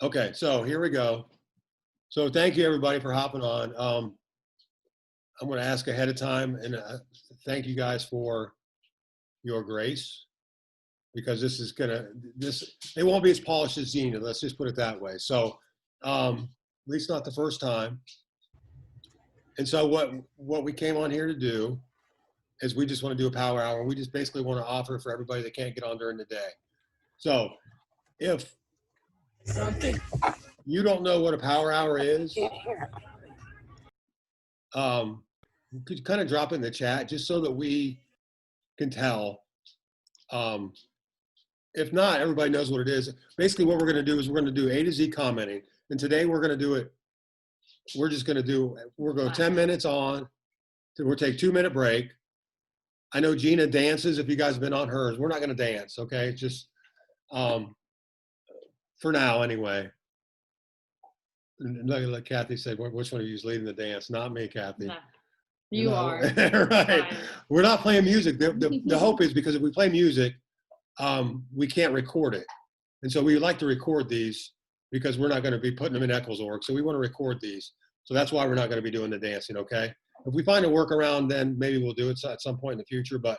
Okay, so here we go. So thank you everybody for hopping on. I'm going to ask ahead of time and thank you guys for your grace because it won't be as polished as Xena. Let's just put it that way. So at least not the first time. And so what we came on here to do is we just want to do a power hour. We just basically want to offer for everybody that can't get on during the day. So if you don't know what a power hour is, could you kind of drop it in the chat just so that we can tell. If not, everybody knows what it is. Basically, what we're going to do is we're going to do A to Z commenting. And today we're going to do it. We're going to go 10 minutes on. We'll take 2-minute break. I know Gina dances if you guys have been on hers. We're not going to dance, okay? Just for now, anyway. Like Kathy said, which one of you is leading the dance? Not me, Kathy. No, you are. Right. Fine. We're not playing music. The hope is because if we play music, we can't record it. And so we like to record these because we're not going to be putting them in Eccleswork. So we want to record these. So that's why we're not going to be doing the dancing, okay? If we find a workaround, then maybe we'll do it at some point in the future, but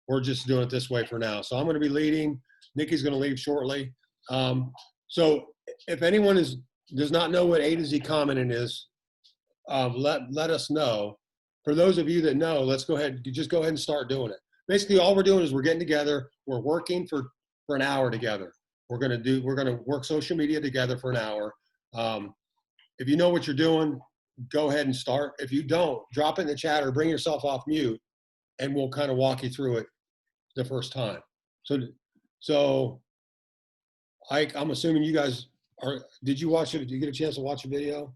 we're just doing it this way for now. So I'm going to be leading. Nikki's going to leave shortly. So if anyone does not know what A to Z commenting is, let us know. For those of you that know, let's go ahead and start doing it. Basically, all we're doing is we're getting together. We're working for an hour together. We're going to work social media together for an hour. If you know what you're doing, go ahead and start. If you don't, drop it in the chat or bring yourself off mute, and we'll kind of walk you through it the first time. So I'm assuming you guys did you watch it? Did you get a chance to watch the video?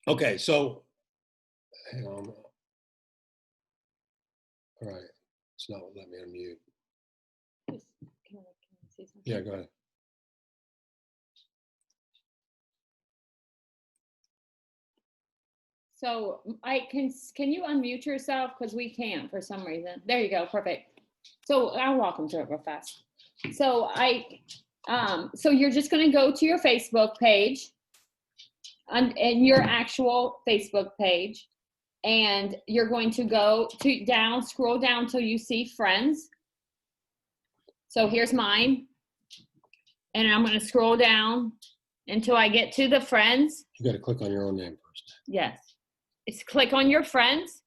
Okay, so hang on. All right, it's not letting me unmute. Can I say something? Yeah, go ahead. So can you unmute yourself? Because we can't for some reason. There you go, perfect. So I'll walk them through it real fast. So so you're just gonna go to your Facebook page and your actual Facebook page, and you're going to go scroll down till you see friends. So here's mine. And I'm gonna scroll down until I get to the friends. You gotta click on your own name first. Yes. It's click on your friends,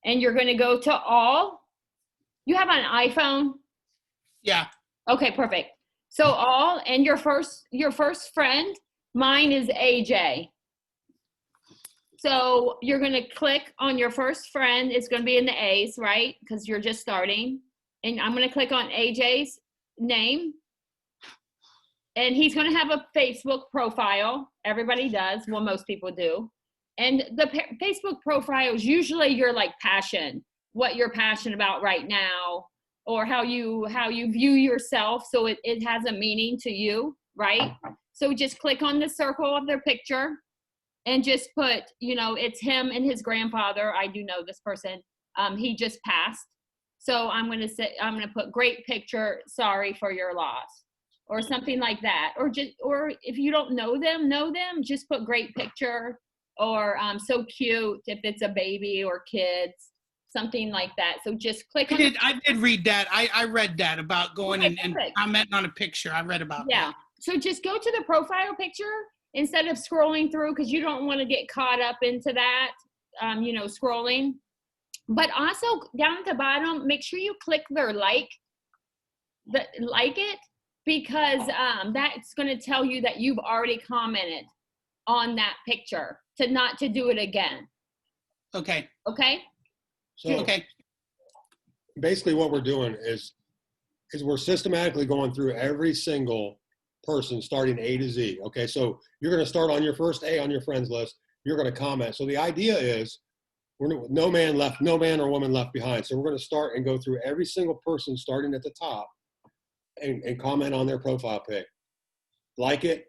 and you're going to go to all. You have an iPhone? Yeah. Okay, perfect. So all, and your first friend, mine is AJ. So you're going to click on your first friend. It's going to be in the A's, right? Because you're just starting. And I'm going to click on AJ's name. And he's going to have a Facebook profile. Everybody does. Well, most people do. And the Facebook profile is usually your passion, what you're passionate about right now, or how you view yourself. So it has a meaning to you, right? So just click on the circle of their picture and just put, it's him and his grandfather. I do know this person. He just passed. So I'm going to put great picture, sorry for your loss, or something like that. Or if you don't know them, just put great picture. Or so cute if it's a baby or kids, something like that. So just click on I did read that. I read that about going and commenting on a picture. I read about that. So just go to the profile picture instead of scrolling through, because you don't want to get caught up into that, scrolling. But also down at the bottom, make sure you click their like it, because that's going to tell you that you've already commented on that picture, not to do it again. Okay. Okay. So okay. Basically what we're doing is we're systematically going through every single person starting A to Z. Okay. So you're going to start on your first A on your friends list. You're going to comment. So the idea is no man or woman left behind. So we're going to start and go through every single person starting at the top and comment on their profile pic. Like it,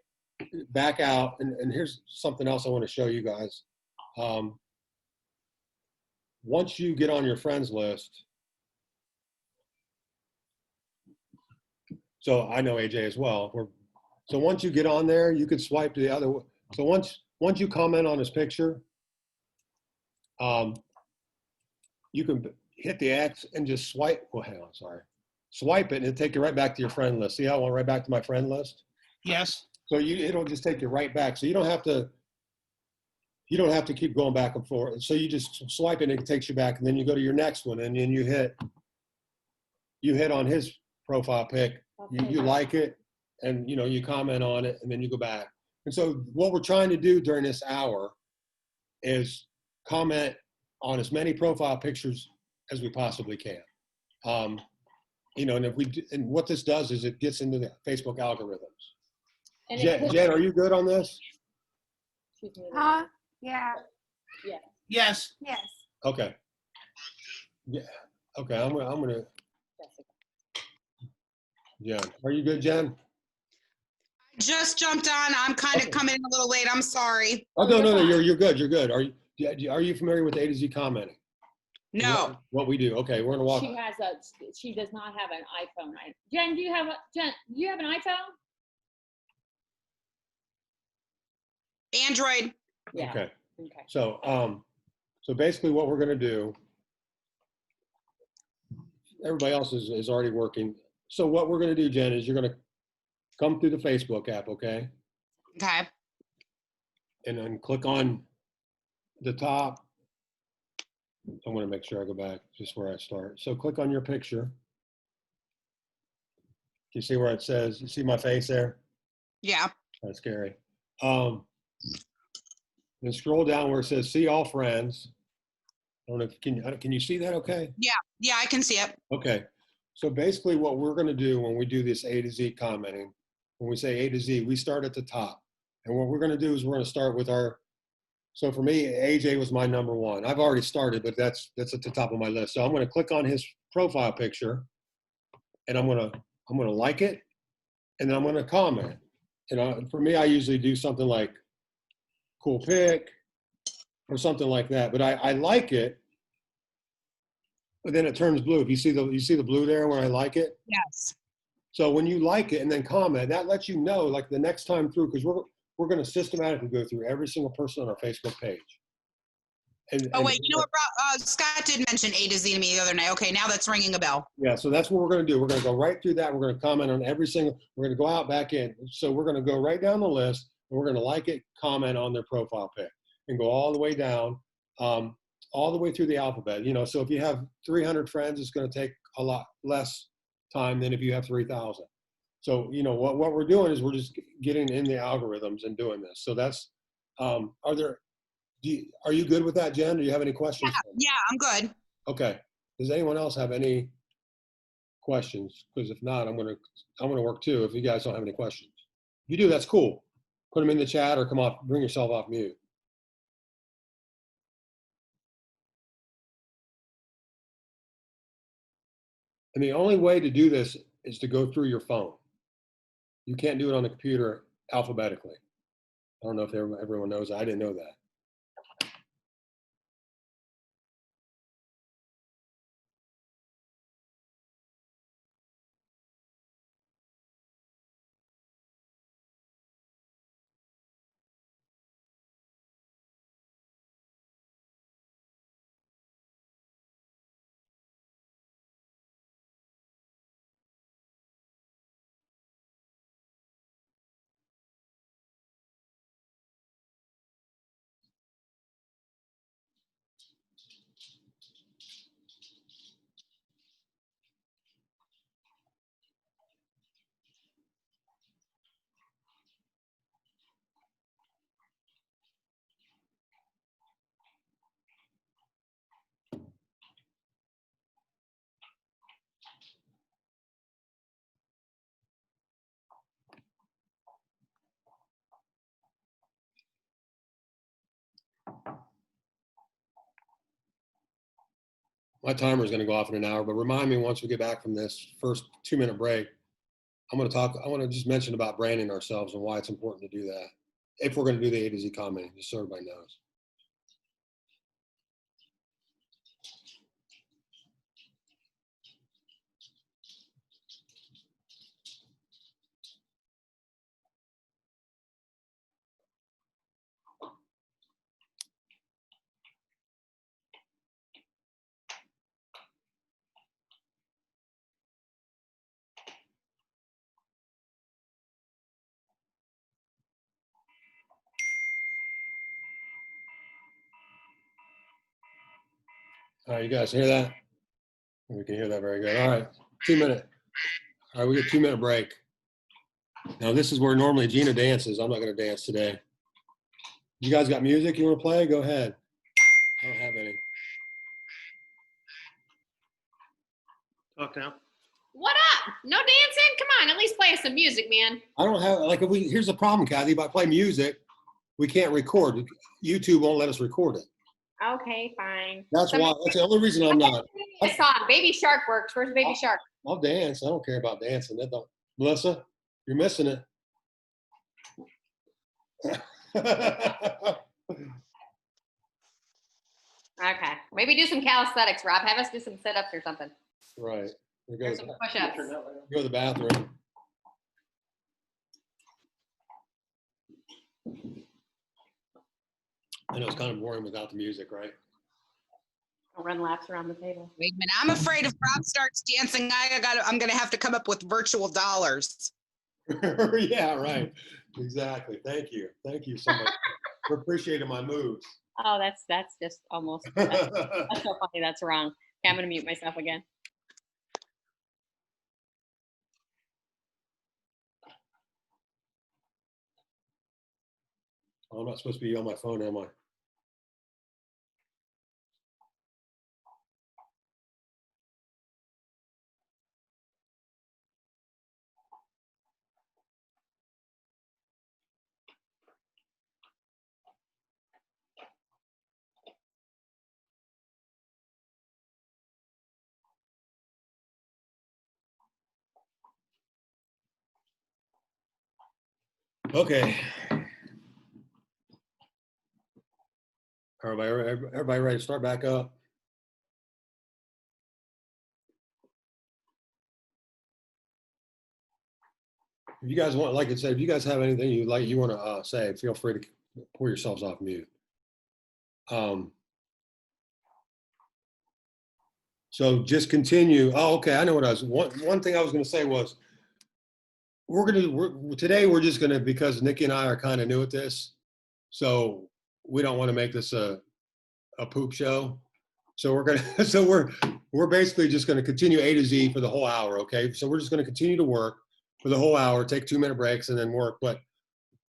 back out, and here's something else I want to show you guys. Once you get on your friends list, So I know AJ as well. So once you get on there, you could swipe to the other. So once you comment on his picture, you can hit the X and just swipe. Well, hang on, sorry. Swipe it and it'll take you right back to your friend list. See how I went right back to my friend list? Yes. So it'll just take you right back. So you don't have to keep going back and forth. So you just swipe it and it takes you back, and then you go to your next one, and then you hit on his profile pic. You like it, and you comment on it, and then you go back. And so what we're trying to do during this hour is comment on as many profile pictures as we possibly can. And what this does is it gets into the Facebook algorithms. And Jen, are you good on this? Huh? Yeah. Yes. Yes. Okay. Yeah. Okay. I'm gonna. Jen, are you good, Jen? Just jumped on. I'm kind of Okay. coming in a little late. I'm sorry. Oh, no. You're good. You're good. Are you familiar with A to Z commenting? No. What we do? Okay, we're gonna walk. She does not have an iPhone. Jen, do you have an iPhone? Android. Yeah. Okay. Okay. So basically, what we're gonna do. Everybody else is already working. So what we're gonna do, Jen, is you're gonna come through the Facebook app, okay? Okay. And then click on the top. I'm going to make sure I go back just where I start. So click on your picture. You see where it says, you see my face there? Yeah. That's scary. Then scroll down where it says see all friends. I don't know if can you see that okay? Yeah, I can see it. Okay. So basically what we're going to do when we do this A to Z commenting, when we say A to Z, we start at the top. And what we're going to do is we're going to start with so for me, AJ was my number one. I've already started, but that's at the top of my list. So I'm going to click on his profile picture, and I'm going to like it, and then I'm going to comment. And for me, I usually do something like cool pic or something like that. But I like it, but then it turns blue. If you see the blue there where I like it. Yes. So when you like it and then comment, that lets you know like the next time through, because we're going to systematically go through every single person on our Facebook page. Oh, wait, you know what, Scott did mention A to Z to me the other night. Okay, now that's ringing a bell. Yeah, so that's what we're going to do. We're going to go right through that. We're going to comment on we're going to go out back in. So we're going to go right down the list, and we're going to like it, comment on their profile pic, and go all the way down, all the way through the alphabet. So if you have 300 friends, it's going to take a lot less time than if you have 3,000. So, what we're doing is we're just getting in the algorithms and doing this. So that's, are you good with that, Jen? Do you have any questions? Yeah, I'm good. Okay. Does anyone else have any questions? Because if not, I'm gonna work too. If you guys don't have any questions, if you do, that's cool. Put them in the chat or bring yourself off mute. And the only way to do this is to go through your phone. You can't do it on the computer alphabetically. I don't know if everyone knows that. I didn't know that. My timer is going to go off in an hour, but remind me once we get back from this first 2-minute break, I want to just mention about branding ourselves and why it's important to do that. If we're going to do the A to Z commenting, just so everybody knows. All right, you guys hear that? We can hear that very good. All right, 2 minute. All right, we get 2 minute break. Now this is where normally Gina dances. I'm not gonna dance today. You guys got music you wanna play? Go ahead. I don't have any. Talk now. What up? No dancing? Come on, at least play us some music, man. I don't have, like, if here's the problem, Kathy, if I play music, we can't record. YouTube won't let us record it. Okay, fine. That's why, that's the only reason I'm not. A song. Baby Shark works. Where's Baby Shark? I'll dance. I don't care about dancing. That don't. Melissa, you're missing it. Okay. Maybe do some calisthenics, Rob. Have us do some sit-ups or something. Right. We Or some push-ups. go to the bathroom. I know it's kind of boring without the music, right? I'll run laps around the table. Wait a minute. I'm afraid if Rob starts dancing, I'm going to have to come up with virtual dollars. Yeah, right. Exactly. Thank you. Thank you so much for appreciating my moves. Oh, that's just almost. That's so funny. That's wrong. Okay, I'm gonna mute myself again. I'm not supposed to be on my phone, am I? Okay. Everybody ready to start back up? If you guys want, like I said, if you guys have anything you want to say, feel free to pour yourselves off mute. So just continue. Oh, okay. I know what I was. One thing I was going to say was, today we're just going to, because Nikki and I are kind of new at this, so we don't want to make this a poop show. So we're basically just going to continue A to Z for the whole hour. Okay. So we're just going to continue to work for the whole hour, take 2 minute breaks and then work. But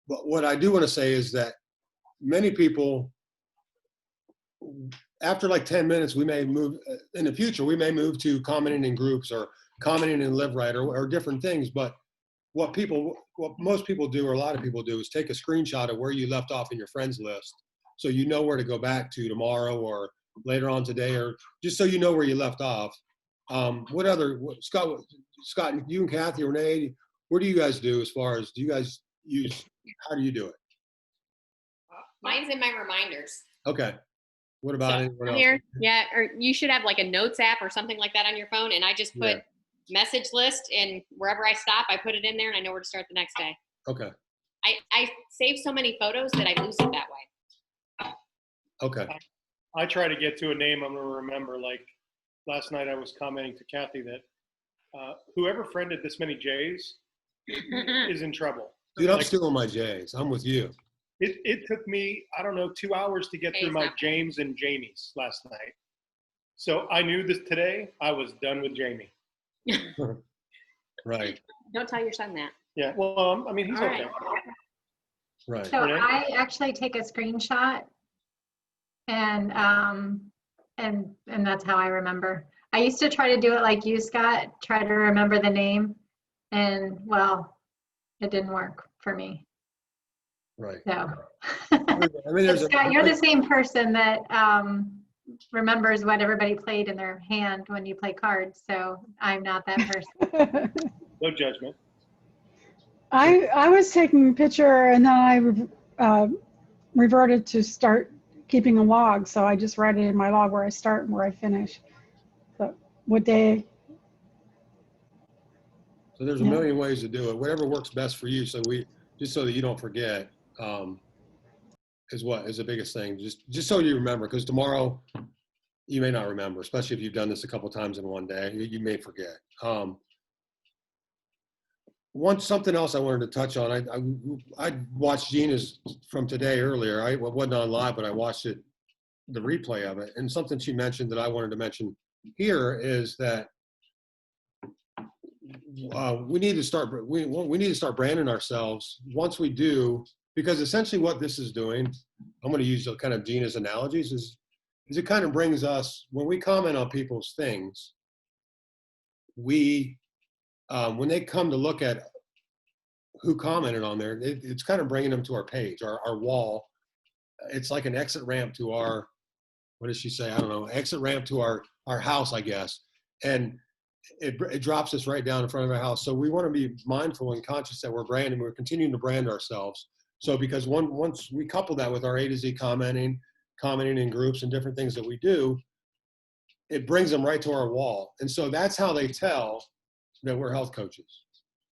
what I do want to say is that many people, after like 10 minutes, we may move in the future, we may move to commenting in groups or commenting in LiveRight or different things. But what most people do, or a lot of people do, is take a screenshot of where you left off in your friends list. So you know where to go back to tomorrow or later on today, or just so you know where you left off. Scott, you and Kathy, Renee, what do you guys do as far as, how do you do it? Mine's in my reminders. Okay. What about anyone else? Here, yeah, or you should have like a notes app or something like that on your phone, and I just put message list, and wherever I stop, I put it in there, and I know where to start the next day. Okay. I save so many photos that I lose it that way. Okay. I try to get to a name I'm going to remember. Like last night I was commenting to Kathy that whoever friended this many J's is in trouble. Dude, I'm still on my J's. I'm with you. It took me, I don't know, 2 hours to get through my James and Jamie's last night. So I knew this today, I was done with Jamie. Right. Don't tell your son that. Yeah, well, I mean, he's okay. Right. So I actually take a screenshot and that's how I remember. I used to try to do it like you, Scott, try to remember the name, and well, it didn't work for me. Right. So, I mean, Scott, you're the same person that remembers what everybody played in their hand when you play cards. So I'm not that person. No judgment. I was taking a picture and then I reverted to start keeping a log. So I just write it in my log where I start and where I finish. So what day. So there's a million ways to do it. Whatever works best for you. So just so that you don't forget, is the biggest thing. Just so you remember, because tomorrow you may not remember, especially if you've done this a couple times in one day, you may forget. Something else I wanted to touch on. I watched Gina's from today earlier. I wasn't on live, but I watched it the replay of it. And something she mentioned that I wanted to mention here is that we need to start branding ourselves once we do, because essentially what this is doing, I'm going to use kind of Gina's analogies, is it kind of brings us, when we comment on people's things, we when they come to look at who commented on there, it's kind of bringing them to our page, our wall. It's like an exit ramp to our, what did she say? I don't know, exit ramp to our house, I guess. And it drops us right down in front of our house. So we want to be mindful and conscious that we're branding, we're continuing to brand ourselves. So because once we couple that with our A to Z commenting in groups and different things that we do, it brings them right to our wall. And so that's how they tell that we're health coaches.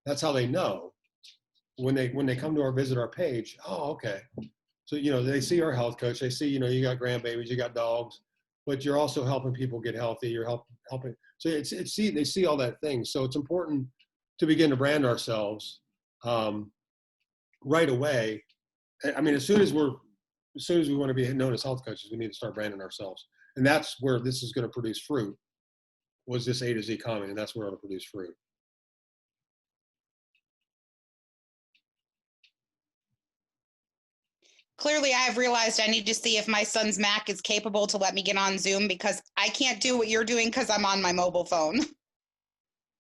That's how they know when they come to visit our page. Oh, okay. So, they see our health coach, they see, you got grandbabies, you got dogs, but you're also helping people get healthy. You're helping. So they see all that thing. So it's important to begin to brand ourselves right away. I mean, as soon as we want to be known as health coaches, we need to start branding ourselves. And that's where this is going to produce fruit, was this A to Z comment, and that's where it'll produce fruit. Clearly, I have realized I need to see if my son's Mac is capable to let me get on Zoom, because I can't do what you're doing because I'm on my mobile phone.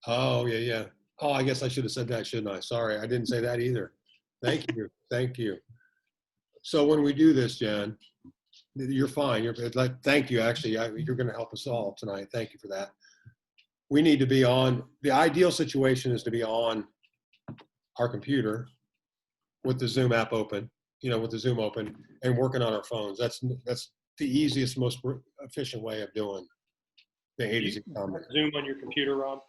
Oh, yeah. Oh, I guess I should have said that, shouldn't I? Sorry, I didn't say that either. Thank you. So when we do this, Jen, you're fine. Thank you. Actually, you're going to help us all tonight. Thank you for that. We need to be on, the ideal situation is to be on our computer with the Zoom app open, with the Zoom open, and working on our phones. That's the easiest, most efficient way of doing the A to Z comment. Zoom on your computer, Rob?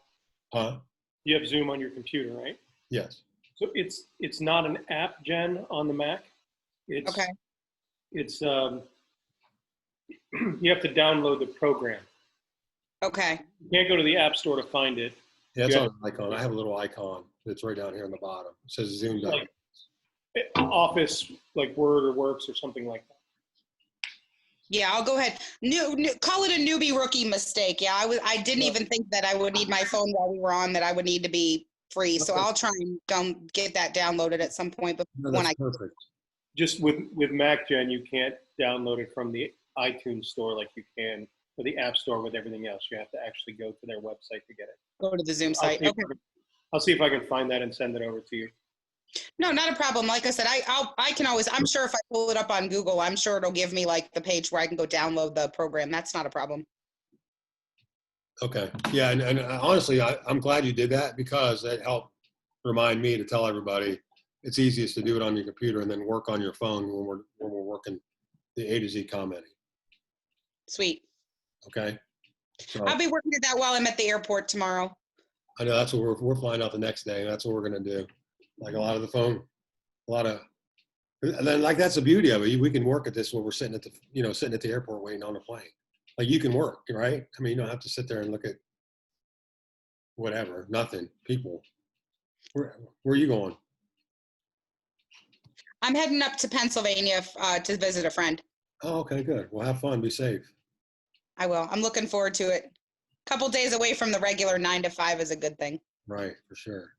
Huh? You have Zoom on your computer, right? Yes. So it's not an app, Jen, on the Mac. Okay. It's you have to download the program. Okay. You can't go to the App Store to find it. Yeah, it's on an icon. I have a little icon that's right down here on the bottom. It says Zoom. Like Office, like Word or Works or something like that. Yeah, I'll go ahead. Call it a newbie rookie mistake. Yeah, I didn't even think that I would need my phone while we were on, that I would need to be free. So I'll try and get that downloaded at some point. But Perfect. Just with Mac, Jen, you can't download it from the iTunes store like you can for the App Store with everything else. You have to actually go to their website to get it. Go to the Zoom site. Okay. I'll see if I can find that and send it over to you. No, not a problem. Like I said, I can always, I'm sure if I pull it up on Google, I'm sure it'll give me like the page where I can go download the program. That's not a problem. Okay. Yeah. And honestly, I'm glad you did that, because that helped remind me to tell everybody it's easiest to do it on your computer and then work on your phone when we're working the A to Z commenting. Sweet. Okay. So, I'll be working at that while I'm at the airport tomorrow. I know that's what we're flying out the next day. And that's what we're going to do. Like and then that's the beauty of it. We can work at this when we're sitting at the airport waiting on a plane. Like you can work, right? I mean, you don't have to sit there and look at nothing, people. Where are you going? I'm heading up to Pennsylvania to visit a friend. Oh, okay, good. Well, have fun. Be safe. I will. I'm looking forward to it. A couple days away from the regular 9 to 5 is a good thing. Right, for sure.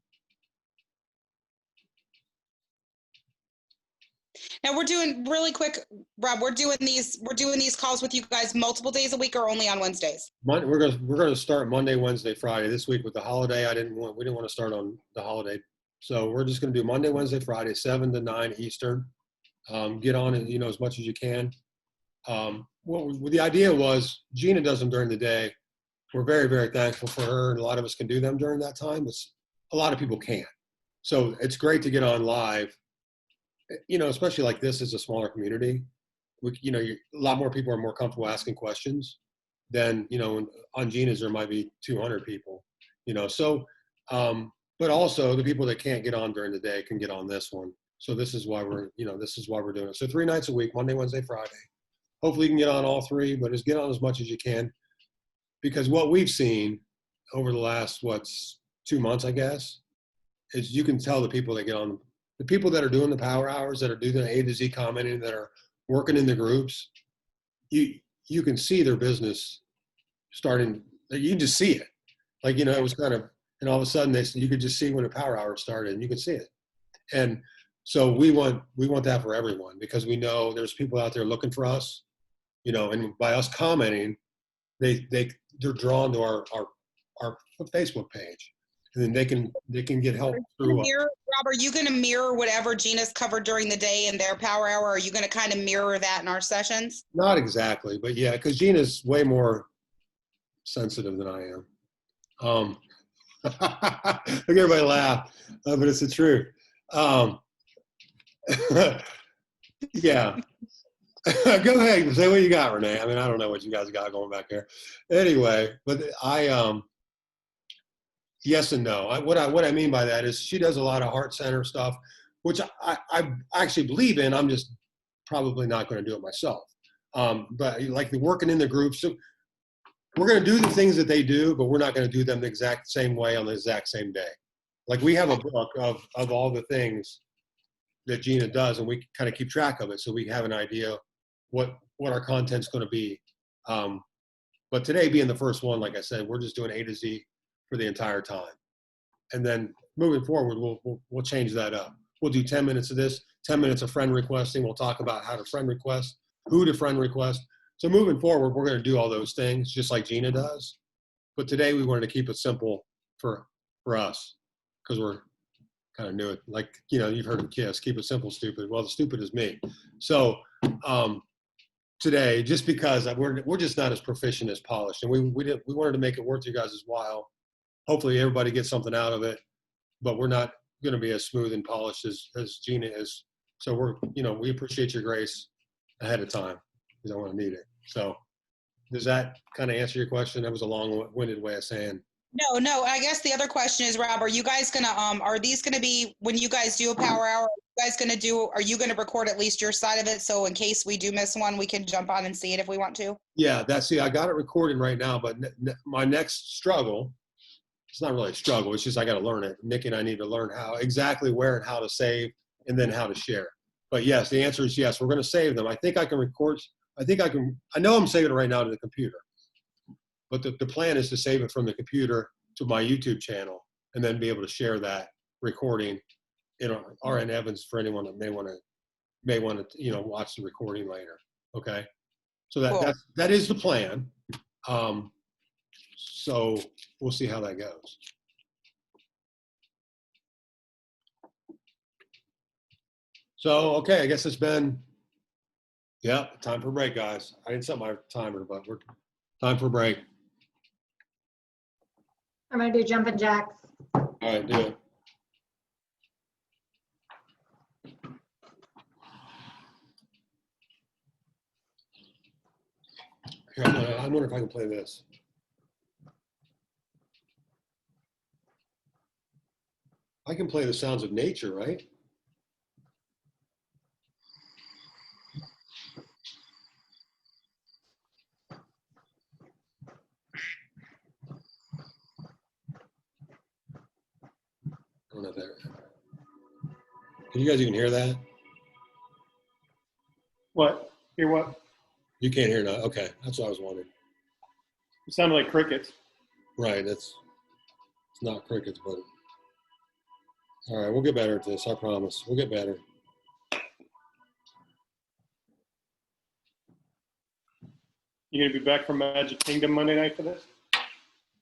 Now we're doing really quick, Rob. We're doing these calls with you guys multiple days a week or only on Wednesdays? We're gonna start Monday, Wednesday, Friday. This week with the holiday, we didn't want to start on the holiday, so we're just gonna do Monday, Wednesday, Friday, 7 to 9 Eastern. Get on it, as much as you can. The idea was Gina does them during the day. We're very, very thankful for her, and a lot of us can do them during that time. A lot of people can't. So it's great to get on live. Especially like this is a smaller community. A lot more people are more comfortable asking questions than, on Gina's there might be 200 people, so, but also the people that can't get on during the day can get on this one. So this is why we're doing it. So 3 nights a week, Monday, Wednesday, Friday. Hopefully you can get on all 3, but just get on as much as you can, because what we've seen over the last, 2 months, I guess, is you can tell the people that get on, the people that are doing the power hours, that are doing the A to Z commenting, that are working in the groups, you can see their business starting. You can just see it. Like, it was kind of, and all of a sudden you could just see when a power hour started, and you could see it. And so we want that for everyone, because we know there's people out there looking for us, and by us commenting, they're drawn to our Facebook page, and then they can get help through. Rob, are you going to mirror whatever Gina's covered during the day in their power hour? Are you going to kind of mirror that in our sessions? Not exactly, but yeah, because Gina's way more sensitive than I am. Look, everybody laugh, but it's the truth. Yeah. Go ahead, say what you got, Renee. I mean, I don't know what you guys got going back there. Anyway, but yes and no. What I mean by that is she does a lot of heart center stuff, which I actually believe in. I'm just probably not going to do it myself. But like the working in the groups, so we're going to do the things that they do, but we're not going to do them the exact same way on the exact same day. Like we have a book of all the things that Gina does, and we kind of keep track of it, so we have an idea what our content's going to be. But today being the first one, like I said, we're just doing A to Z for the entire time. And then moving forward, we'll change that up. We'll do 10 minutes of this, 10 minutes of friend requesting. We'll talk about how to friend request, who to friend request. So moving forward, we're going to do all those things just like Gina does. But today we wanted to keep it simple for us, because we're kind of new at, like, you've heard of KISS, keep it simple, stupid. Well, the stupid is me. So today, just because we're just not as proficient as polished, and we wanted to make it worth you guys' while. Hopefully everybody gets something out of it, but we're not going to be as smooth and polished as Gina is. So we appreciate your grace ahead of time. We don't want to need it. So does that kind of answer your question? That was a long-winded way of saying. No. I guess the other question is, Rob, are you guys gonna are these gonna be, when you guys do a power hour, are you gonna record at least your side of it, so in case we do miss one, we can jump on and see it if we want to? Yeah, I got it recording right now, but my next struggle, it's not really a struggle, it's just I got to learn it. Nick and I need to learn exactly where and how to save, and then how to share. But yes, the answer is yes, we're going to save them. I think I can record, I know I'm saving it right now to the computer. But the plan is to save it from the computer to my YouTube channel, and then be able to share that recording in RN Evans for anyone that may want to watch the recording later. Okay, so Cool. that is the plan. So we'll see how that goes. So okay, I guess it's been time for a break, guys. I didn't set my timer, but we're time for a break. I'm going to do jumping jacks. All right, do it. Here, I wonder if I can play this. I can play the sounds of nature, right? I don't know if that. Can you guys even hear that? What? Hear what? You can't hear that. Okay, that's what I was wondering. It sounded like crickets. Right, it's not crickets, but all right, we'll get better at this. I promise. We'll get better. You gonna be back from Magic Kingdom Monday night for this?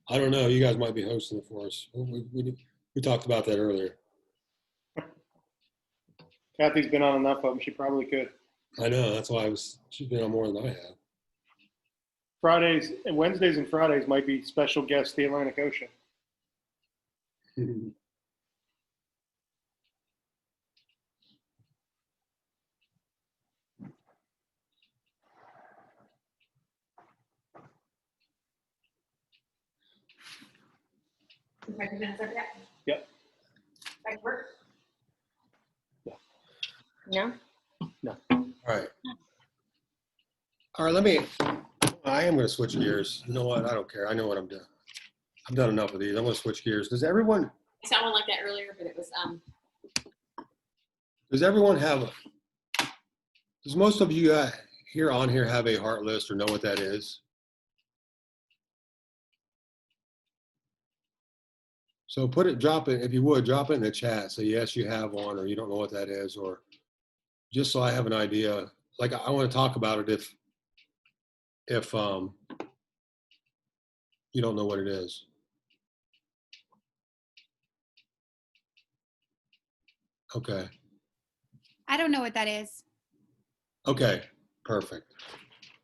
I don't know. You guys might be hosting it for us. We talked about that earlier. Kathy's been on enough of them. She probably could. I know. That's why she's been on more than I have. Fridays and Wednesdays and Fridays might be special guest the Atlantic Ocean. Yep. No? All right, I am going to switch gears. You know what? I don't care. I know what I'm doing. I've done enough of these. I'm going to switch gears. Does everyone I saw one like that earlier, but it was have, does most of you here on here have a heart list or know what that is? So drop it, if you would, drop it in the chat. Say, yes, you have one, or you don't know what that is, or just so I have an idea. Like, I want to talk about it if you don't know what it is. Okay. I don't know what that is. Okay, perfect.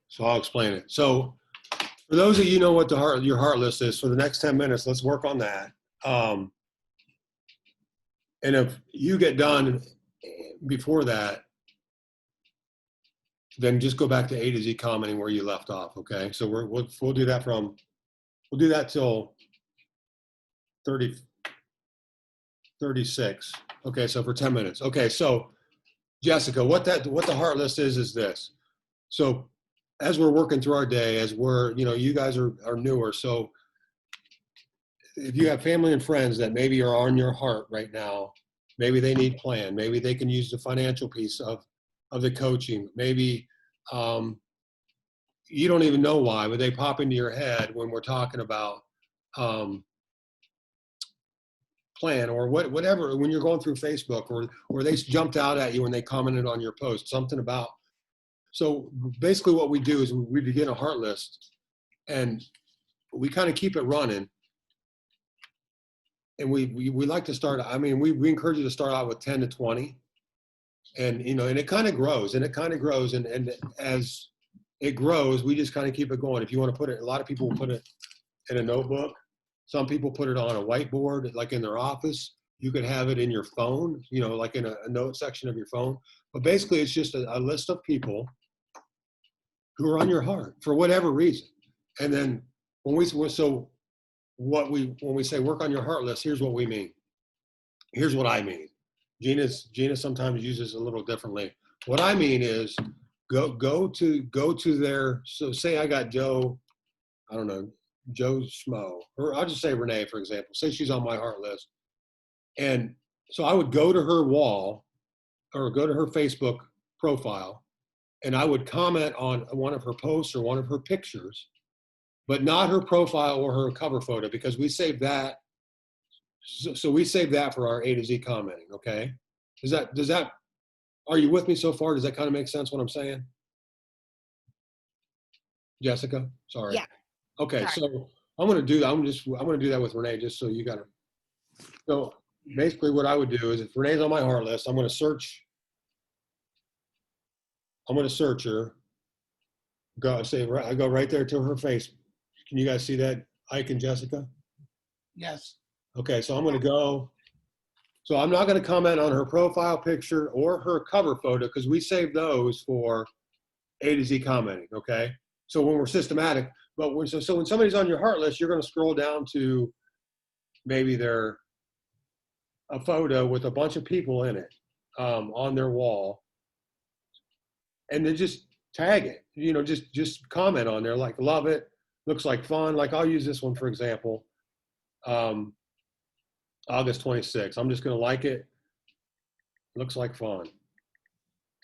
So I'll explain it. So for those of you know what your heart list is, for the next 10 minutes, let's work on that. And if you get done before that, then just go back to A to Z commenting where you left off. Okay. So we'll do that we'll do that till 36. Okay. So for 10 minutes. Okay. So Jessica, what the heart list is this. So as we're working through our day, as we're, you guys are newer. So if you have family and friends that maybe are on your heart right now, maybe they need plan, maybe they can use the financial piece of the coaching. Maybe you don't even know why, but they pop into your head when we're talking about plan or whatever, when you're going through Facebook or they jumped out at you when they commented on your post, something about. So basically what we do is we begin a heart list and we kind of keep it running. And we like to start, we encourage you to start out with 10 to 20. And, and it kind of grows and and as it grows, we just kind of keep it going. If you want to put it, a lot of people will put it in a notebook. Some people put it on a whiteboard, like in their office. You could have it in your phone, like in a note section of your phone. But basically it's just a list of people who are on your heart for whatever reason. And then when we say work on your heart list, here's what we mean. Here's what I mean. Gina sometimes uses it a little differently. What I mean is go to their, so say I got Joe, I don't know, Joe Schmo, or I'll just say Renee, for example, say she's on my heart list. And so I would go to her wall or go to her Facebook profile and I would comment on one of her posts or one of her pictures, but not her profile or her cover photo, because we save that. So we save that for our A to Z commenting. Okay. Are you with me so far? Does that kind of make sense what I'm saying? Jessica, sorry. Yeah. Okay. Sorry. So I'm going to do that. I'm going to do that with Renee, just so you got it. So basically what I would do is if Renee's on my heart list, I'm going to search her. I go right there to her face. Can you guys see that icon, Jessica? Yes. Okay, so I'm going to go. So I'm not going to comment on her profile picture or her cover photo because we save those for A to Z commenting. Okay, so when we're systematic, but when somebody's on your heart list, you're going to scroll down to maybe a photo with a bunch of people in it on their wall, and then just tag it. Just comment on there like love it, looks like fun. Like I'll use this one for example. August 26th. I'm just going to like it. Looks like fun.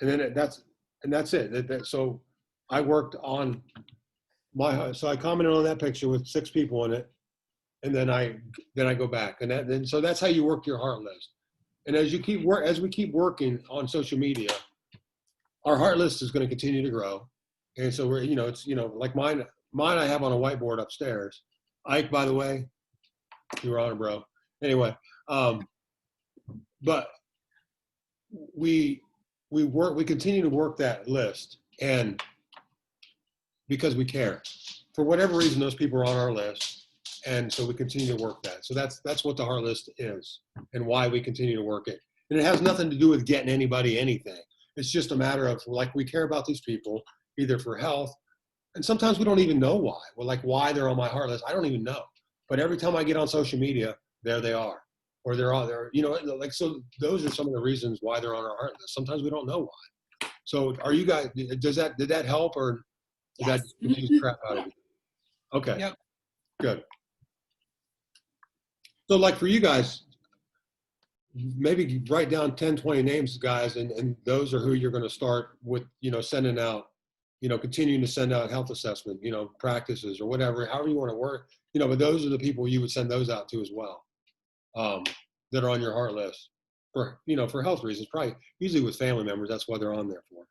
And then that's it. So I worked on so I commented on that picture with 6 people in it. And then I go back so that's how you work your heart list. And as we keep working on social media, our heart list is going to continue to grow. And so we're, it's, like mine I have on a whiteboard upstairs. Ike, by the way, you were on it, bro. Anyway, but we continue to work that list, and because we care. For whatever reason, those people are on our list, and so we continue to work that. So that's what the heart list is, and why we continue to work it. And it has nothing to do with getting anybody anything. It's just a matter of like we care about these people, either for health, and sometimes we don't even know why. Well, like why they're on my heart list, I don't even know. But every time I get on social media, there they are, or they're on there, so those are some of the reasons why they're on our heart list. Sometimes we don't know why. So are you guys, did that help, or did that confuse crap out of you? Okay. Yep. Good. So like for you guys, maybe write down 10, 20 names, guys, and those are who you're going to start with, sending out continuing to send out health assessment, practices or whatever, however you want to work, but those are the people you would send those out to as well, that are on your heart list for health reasons, probably usually with family members. That's what they're on there for.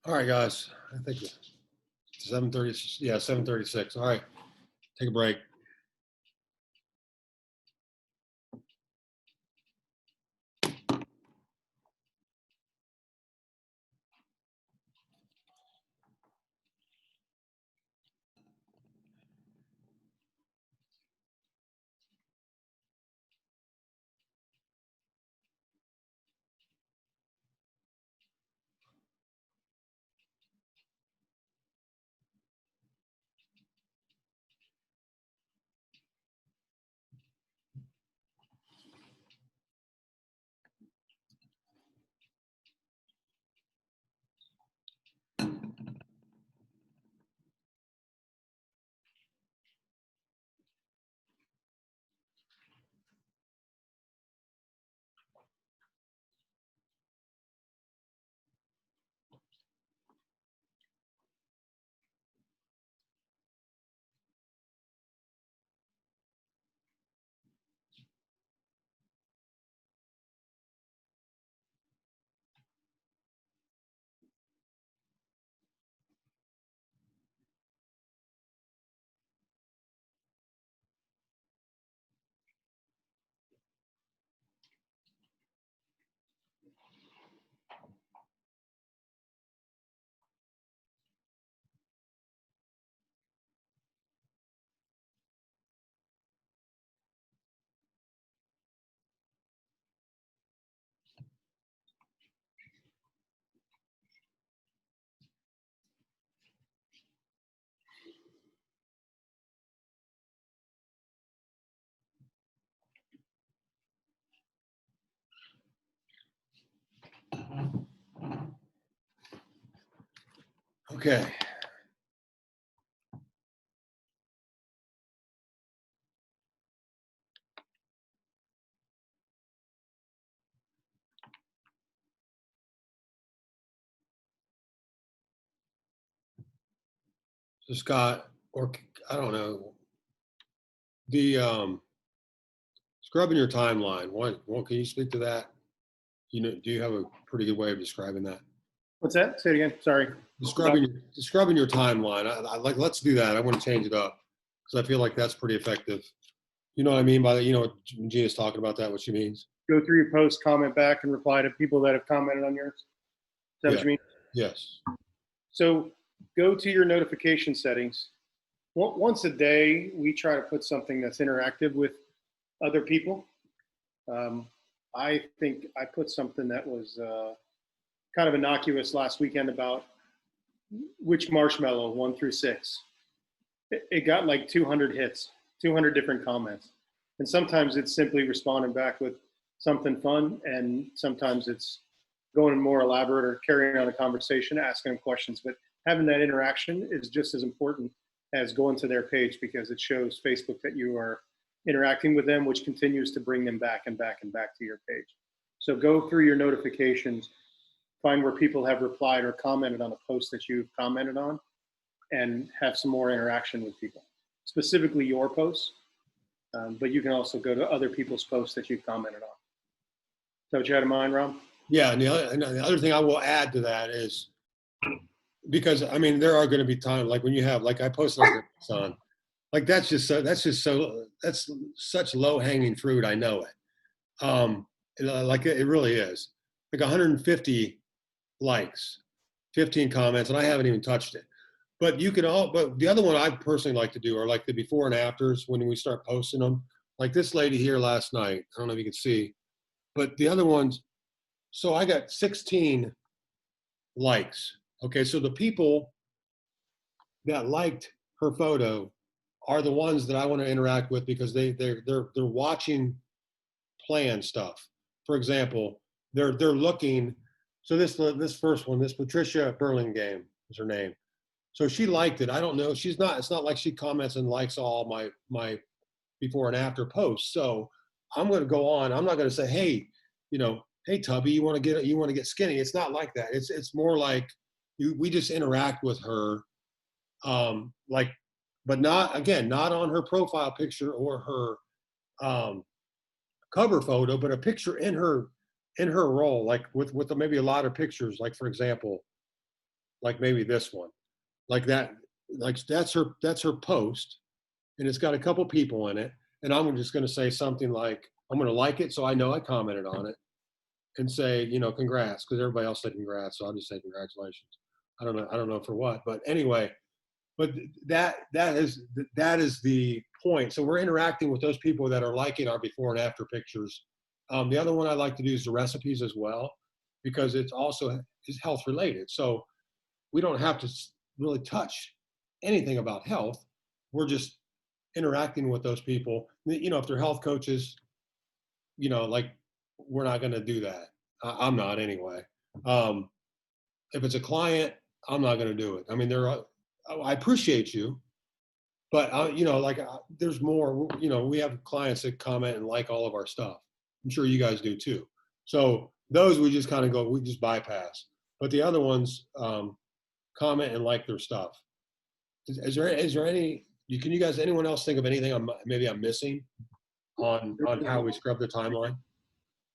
All right, guys. I think 7:30. Yeah, 7:36. All right. Take a break. Okay. So Scott, or I don't know, the scrubbing your timeline. What can you speak to that? You know, do you have a pretty good way of describing that? What's that? Say it again. Sorry. Describing your timeline. I like. Let's do that. I want to change it up because I feel like that's pretty effective. You know what I mean by that? You know what Gina's talking about that? What she means? Go through your post, comment back, and reply to people that have commented on yours. Is that what Yeah. you mean? Yes. So go to your notification settings. Once a day, we try to put something that's interactive with other people. I think I put something that was kind of innocuous last weekend about which marshmallow, 1 through 6. It got like 200 hits, 200 different comments. And sometimes it's simply responding back with something fun, and sometimes it's going more elaborate or carrying on a conversation, asking them questions. But having that interaction is just as important as going to their page, because it shows Facebook that you are interacting with them, which continues to bring them back and back and back to your page. So go through your notifications, find where people have replied or commented on a post that you've commented on, and have some more interaction with people, specifically your posts. But you can also go to other people's posts that you've commented on. Is that what you had in mind, Rob? Yeah, and the other thing I will add to that is, because I mean there are going to be times like when you have, like I posted on, like that's such low hanging fruit. I know it. Like it really is. Like 150 likes, 15 comments, and I haven't even touched it. But but the other one I personally like to do are like the before and afters when we start posting them. Like this lady here last night. I don't know if you can see, but the other ones. So I got 16 likes. Okay, so the people that liked her photo are the ones that I want to interact with because they're watching plan stuff. For example, they're looking. So this first one, this Patricia Burlingame is her name. So she liked it. I don't know. It's not like she comments and likes all my before and after posts. So I'm going to go on. I'm not going to say, hey, hey Tubby, you want to get skinny. It's not like that. It's more like we just interact with her, but not on her profile picture or her cover photo, but a picture in her role, like with maybe a lot of pictures. Like for example, like maybe this one, like that, like that's her post, and it's got a couple people in it, and I'm just going to say something like, I'm going to like it so I know I commented on it, and say, congrats, because everybody else said congrats, so I'll just say congratulations. I don't know for what, but anyway, but that is the point. So we're interacting with those people that are liking our before and after pictures. The other one I like to do is the recipes as well, because it's also is health related. So we don't have to really touch anything about health. We're just interacting with those people. If they're health coaches, like we're not going to do that. I'm not anyway. If it's a client, I'm not going to do it. I mean, I appreciate you, but there's more. We have clients that comment and like all of our stuff. I'm sure you guys do too. So those we just kind of we just bypass. But the other ones comment and like their stuff. Is there any? Can you guys? Anyone else think of anything I'm missing on how we scrub the timeline?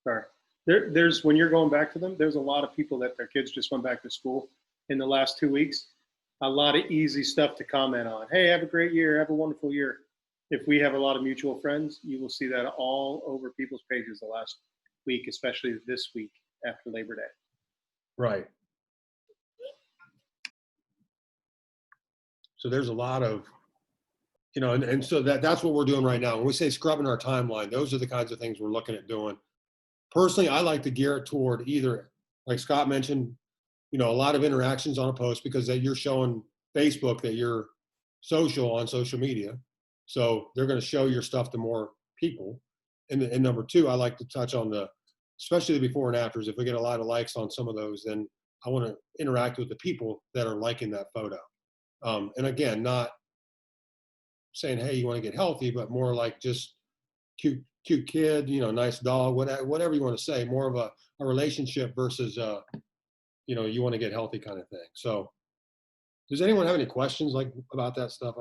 Sorry. There's when you're going back to them, there's a lot of people that their kids just went back to school in the last 2 weeks. A lot of easy stuff to comment on. Hey, have a great year. Have a wonderful year. If we have a lot of mutual friends, you will see that all over people's pages the last week, especially this week after Labor Day. Right. So there's a lot of, and so that's what we're doing right now. When we say scrubbing our timeline, those are the kinds of things we're looking at doing. Personally, I like to gear it toward either, like Scott mentioned, a lot of interactions on a post, because you're showing Facebook that you're social on social media. So they're going to show your stuff to more people. And number two, I like to touch on especially the before and afters. If we get a lot of likes on some of those, then I want to interact with the people that are liking that photo. And again, not saying, hey, you want to get healthy, but more like just cute kid, nice dog, whatever you want to say, more of a relationship versus, you want to get healthy kind of thing. So does anyone have any questions about that stuff?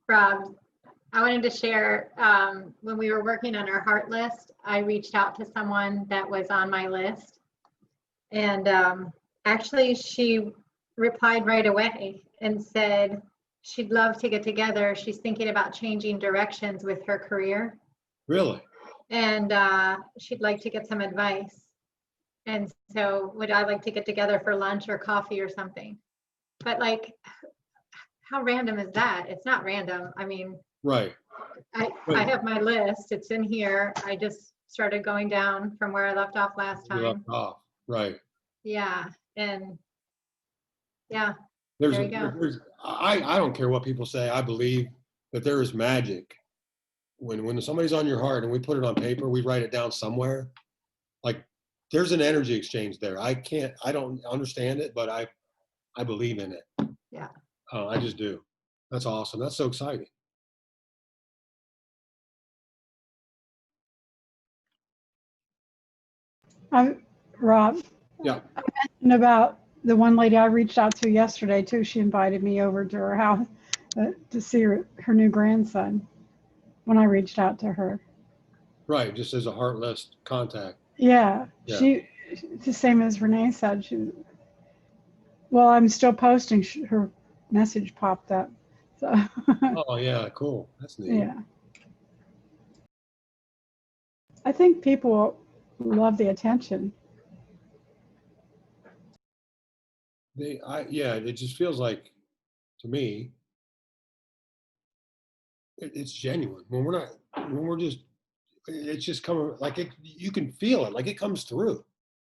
Rob, I wanted to share, when we were working on our heart list, I reached out to someone that was on my list. And actually, she replied right away and said she'd love to get together. She's thinking about changing directions with her career. Really? And she'd like to get some advice. And so would I like to get together for lunch or coffee or something? But how random is that? It's not random. I mean, right. I have my list. It's in here. I just started going down from where I left off last time. You left off. Right. Yeah. And yeah, there you go. I don't care what people say. I believe that there is magic when somebody's on your heart and we put it on paper, we write it down somewhere. Like there's an energy exchange there. I don't understand it, but I believe in it. Yeah. I just do. That's awesome. That's so exciting. Rob. Yeah. I mentioned about the one lady I reached out to yesterday too. She invited me over to her house to see her new grandson when I reached out to her. Right, just as a heartless contact. Yeah. She, the same as Renee said. Well, I'm still posting. Her message popped up. So. Oh yeah, cool. That's neat. Yeah. I think people love the attention. It just feels like, to me, it's genuine. When we're just, it's just coming, like you can feel it, like it comes through.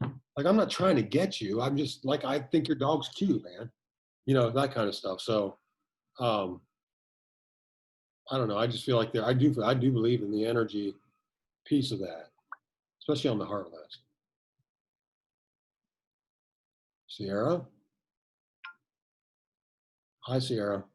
Like I'm not trying to get you. I'm just like, I think your dog's cute, man. That kind of stuff. So, I don't know. I just feel like I do believe in the energy piece of that, especially on the heart list. Sierra? Hi, Sierra.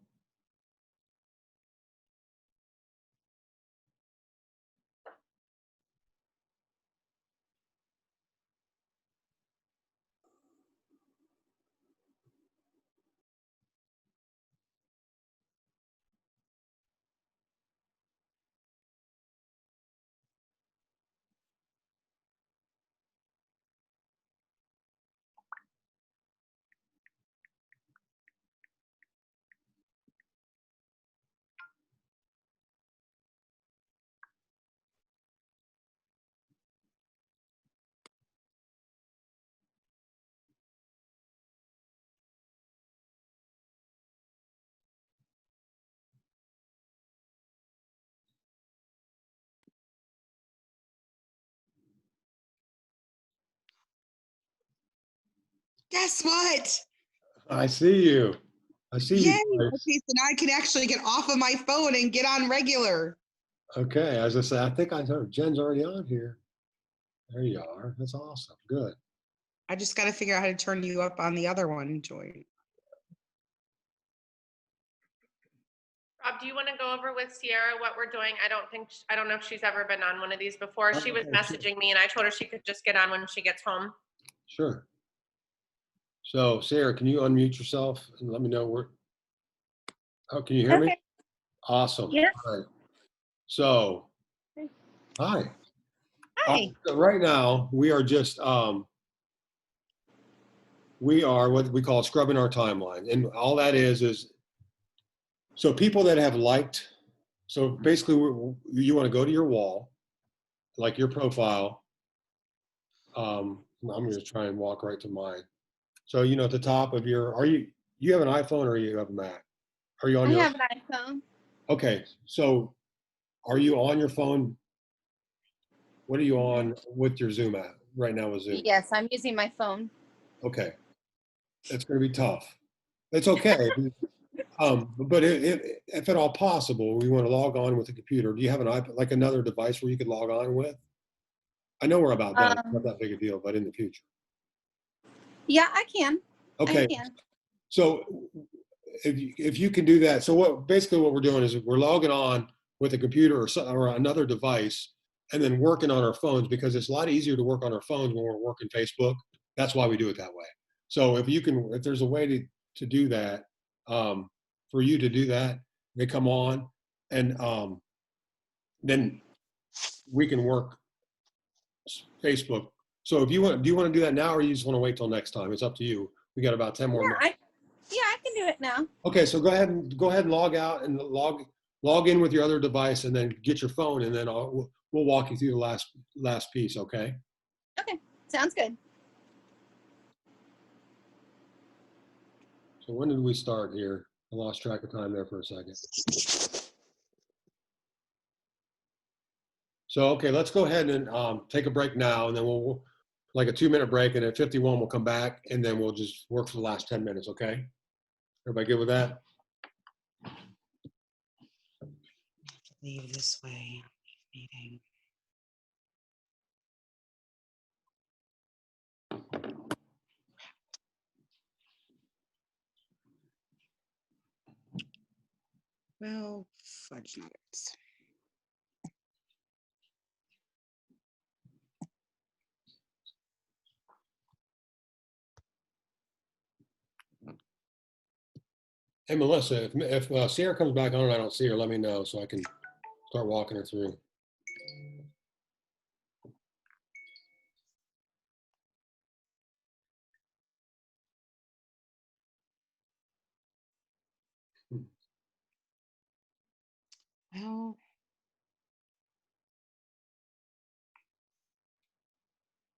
Guess what? I see you. I see Yay. you. Bryce. Okay, so now I can actually get off of my phone and get on regular. Okay, as I say, I think I heard Jen's already on here. There you are. That's awesome. Good. I just got to figure out how to turn you up on the other one, Joy. Rob, do you want to go over with Sierra what we're doing? I don't know if she's ever been on one of these before. She was Okay, sure. messaging me and I told her she could just get on when she gets home. Sure. So, Sarah, can you unmute yourself and let me know where? Oh, can you hear me? Okay. Awesome. Yes. All right. So, hi. Hi. So right now, we are just we are what we call scrubbing our timeline, and all that is so people that have liked. So basically, you want to go to your wall, like your profile. I'm going to try and walk right to mine. So at the top of your, you have an iPhone or you have a Mac? Are you on I your? have an iPhone. Okay, so are you on your phone? What are you on with your Zoom app right now with Zoom? Yes, I'm using my phone. Okay, it's going to be tough. It's okay. But if at all possible, we want to log on with a computer. Do you have an iPad, like another device where you could log on with? I know we're about done. It's not that big a deal, but in the future. Yeah, I can. Okay. I can. So if you can do that, so what we're doing is we're logging on with a computer or another device, and then working on our phones, because it's a lot easier to work on our phones when we're working Facebook. That's why we do it that way. So if there's a way to do that, for you to do that, they come on, and then we can work Facebook. So do you want to do that now, or you just want to wait till next time? It's up to you. We got about 10 more minutes. I can do it now. Okay, so go ahead and log out and log in with your other device, and then get your phone, and then we'll walk you through the last piece. Okay. Okay, sounds good. So when did we start here? I lost track of time there for a second. So okay, let's go ahead and take a break now, and then we'll like a 2-minute break, and at 51 we'll come back, and then we'll just work for the last 10 minutes. Okay. Everybody good with that? Leave this way. Meeting. Well, fudge nuggets. Hey, Melissa, if Sierra comes back on and I don't see her, let me know so I can start walking her through.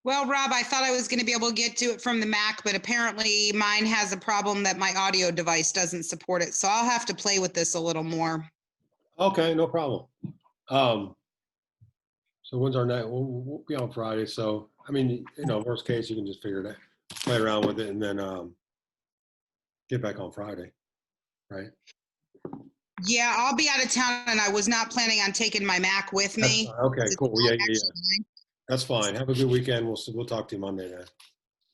Well, Rob, I thought I was going to be able to get to it from the Mac, but apparently mine has a problem that my audio device doesn't support it. So I'll have to play with this a little more. Okay, no problem. So when's our night? We'll be on Friday. So, I mean, worst case, you can just figure it out, play around with it, and then get back on Friday, right? Yeah, I'll be out of town, and I was not planning on taking my Mac with me. Okay, cool. Yeah. That's fine. Have a good weekend. We'll talk to you Monday then.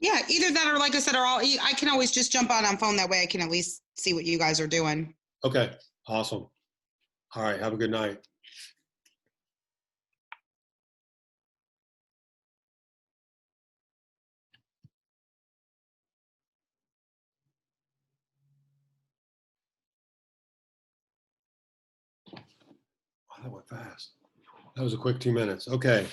Yeah, either that or like I said, I can always just jump on phone. That way I can at least see what you guys are doing. Okay, awesome. All right, have a good night. Wow, that went fast. That was a quick 2 minutes. Okay.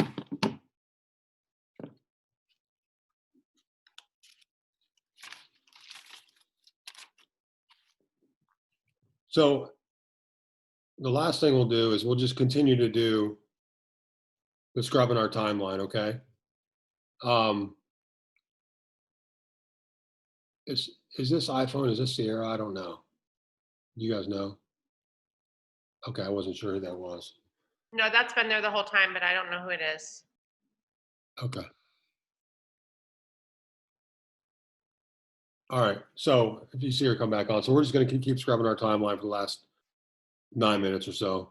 So the last thing we'll do is we'll just continue to do the scrubbing our timeline, okay? Is this iPhone? Is this Sierra? I don't know. You guys know? Okay, I wasn't sure who that was. No, that's been there the whole time, but I don't know who it is. Okay. All right. So if you see her come back on, so we're just going to keep scrubbing our timeline for the last 9 minutes or so.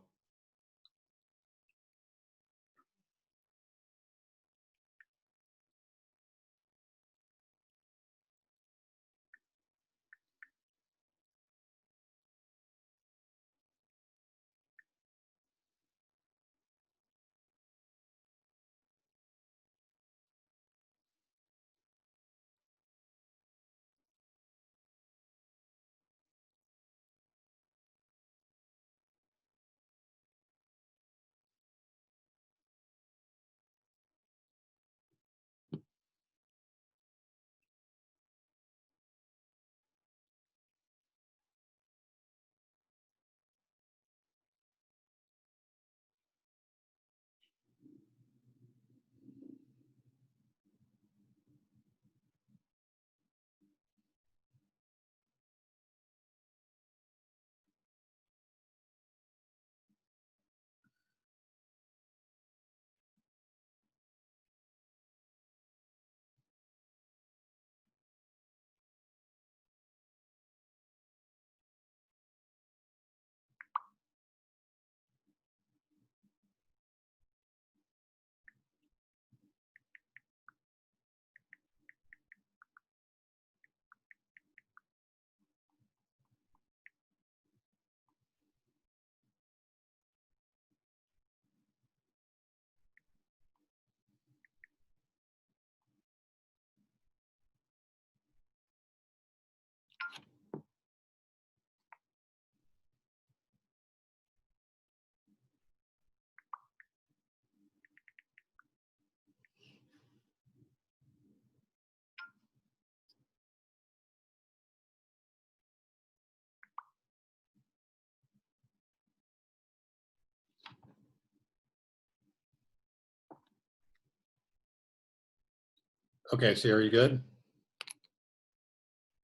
Okay, Sarah, you good?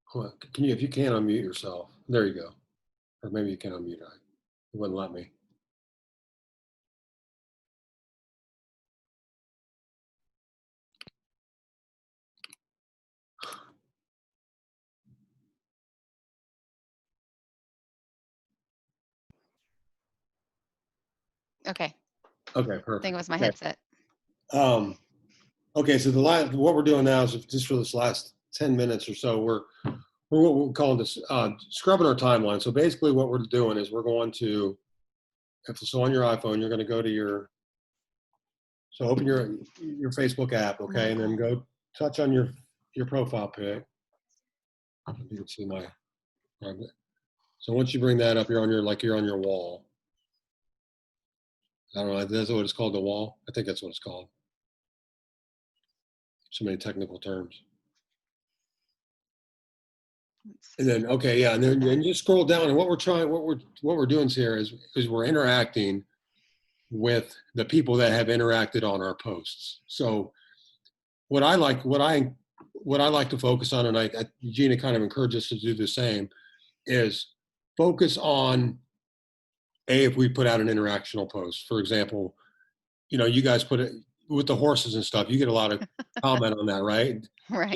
Hold on. Can you, if you can, unmute yourself. There you go. Or maybe you can unmute. It wouldn't let me. Okay. Okay, I perfect. think it was my Okay. headset. Okay, so what we're doing now is just for this last 10 minutes or so, we're what we're calling this scrubbing our timeline. So basically what we're doing is we're going to, so on your iPhone, you're going to go to so open your Facebook app, okay, and then go touch on your profile pic. You can see my, so once you bring that up, you're on your wall. I don't know, that's what it's called, the wall. I think that's what it's called. So many technical terms. And then, okay, yeah, and then just scroll down, and what we're doing here is we're interacting with the people that have interacted on our posts. So what I like to focus on, and Gina kind of encourages us to do the same, is focus on if we put out an interactional post. For example, you guys put it with the horses and stuff. You get a lot of comment on that, right? Right.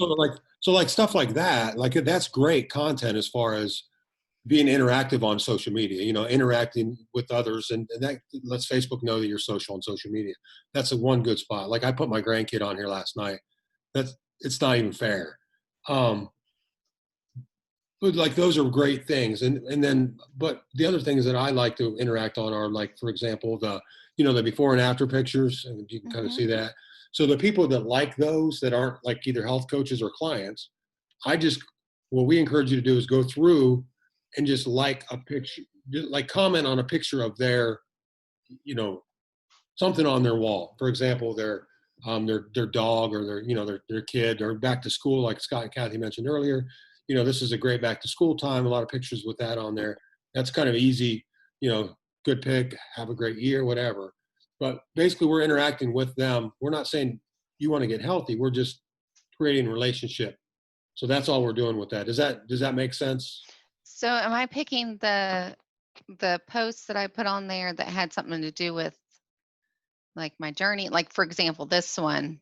So like stuff like that, like that's great content as far as being interactive on social media, interacting with others, and that lets Facebook know that you're social on social media. That's a one good spot. Like I put my grandkid on here last night. It's not even fair. But like those are great things, but the other things that I like to interact on are, like, for example, the before and after pictures, and you can kind of see that. So the people that like those that aren't like either health coaches or clients, what we encourage you to do is go through and just like a picture, like comment on a picture of their, something on their wall. For example, their dog, or their kid, or back to school, like Scott and Kathy mentioned earlier. This is a great back to school time. A lot of pictures with that on there. That's kind of easy. Good pick. Have a great year, whatever. But basically, we're interacting with them. We're not saying you want to get healthy. We're just creating a relationship. So that's all we're doing with that. Does that make sense? So am I picking the posts that I put on there that had something to do with like my journey? Like, for example, this one,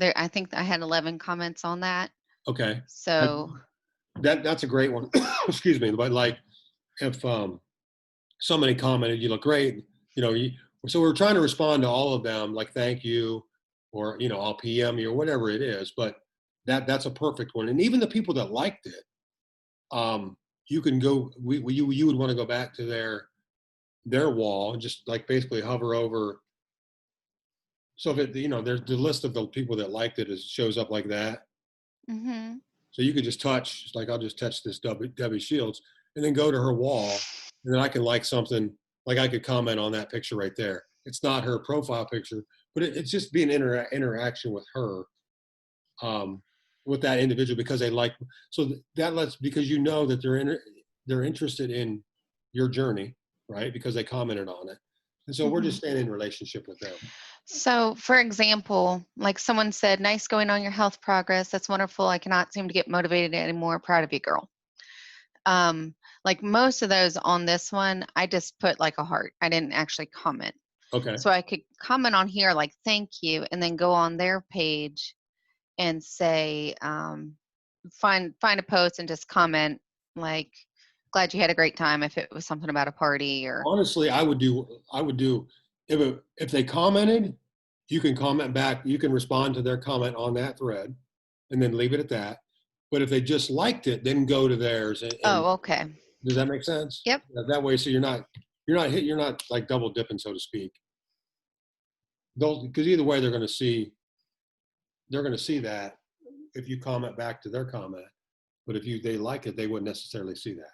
I think I had 11 comments on that. Okay. So that's a great one. Excuse me. But like if somebody commented, you look great, you know, so we're trying to respond to all of them, like thank you, or you know, I'll PM you or whatever it is. But that's a perfect one. And even the people that liked it, you can go. You would want to go back to their wall and just like basically hover over. So if it, you know, there's the list of the people that liked it shows up like that. Mm-hmm. So you could just touch, like I'll just touch this Debbie Shields and then go to her wall, and then I can like something, like I could comment on that picture right there. It's not her profile picture, but it's just being interaction with her, with that individual because they like. So that lets, because you know that they're interested in your journey, right? Because they commented on it, and so we're just staying in relationship with them. So, for example, like someone said, nice going on your health progress. That's wonderful. I cannot seem to get motivated anymore. Proud of you, girl. Like most of those on this one, I just put like a heart. I didn't actually comment. Okay. So I could comment on here like thank you, and then go on their page and say, find a post and just comment like, glad you had a great time, if it was something about a party or. Honestly, I would do if they commented, you can comment back, you can respond to their comment on that thread and then leave it at that. But if they just liked it, then go to theirs. And Oh, okay. does that make sense? Yep. That way, so you're not like double dipping, so to speak. Because either way, they're going to see that if you comment back to their comment. But if they like it, they wouldn't necessarily see that.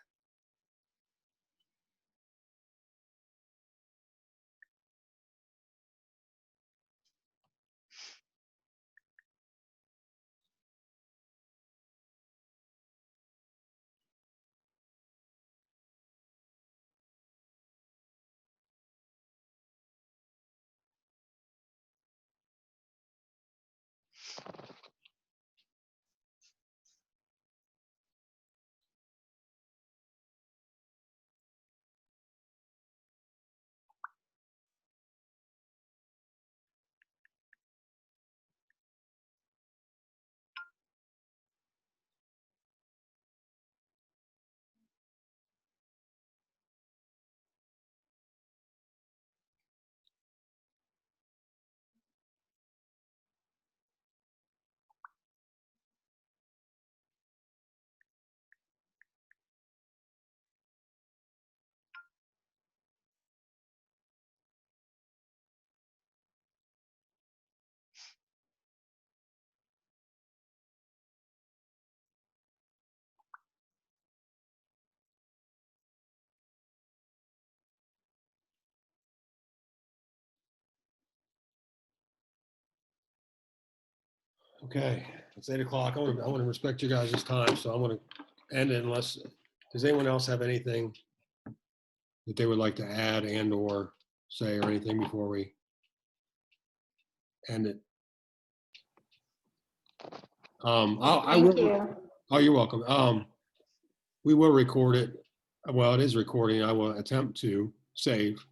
Okay, it's 8 o'clock. I want to respect you guys' time, so I'm going to end it unless, does anyone else have anything that they would like to add and or say or anything before we end it? Thank you. Oh, you're welcome. We will record it. Well, it is recording. I will attempt to save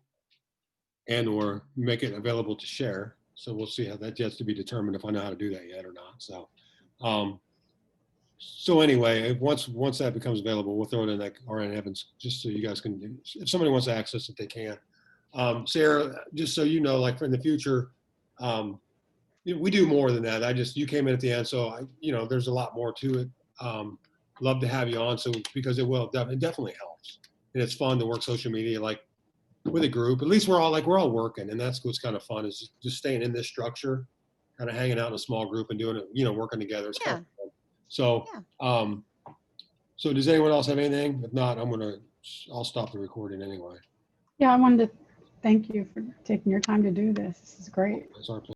and or make it available to share. So we'll see how that gets to be determined if I know how to do that yet or not. So anyway, once that becomes available, we'll throw it in that RN Evans just so you guys can, if somebody wants to access it, they can. Sarah, just so you know, like for in the future, we do more than that. You came in at the end, so there's a lot more to it. Love to have you on, so because it definitely helps, and it's fun to work social media like with a group. At least we're all working, and that's what's kind of fun is just staying in this structure, kind of hanging out in a small group and doing it, working together. It's kind of fun. So, so does anyone else have anything? If not, I'll stop the recording anyway. Yeah, I wanted to thank you for taking your time to do this. This is great. It's our pleasure.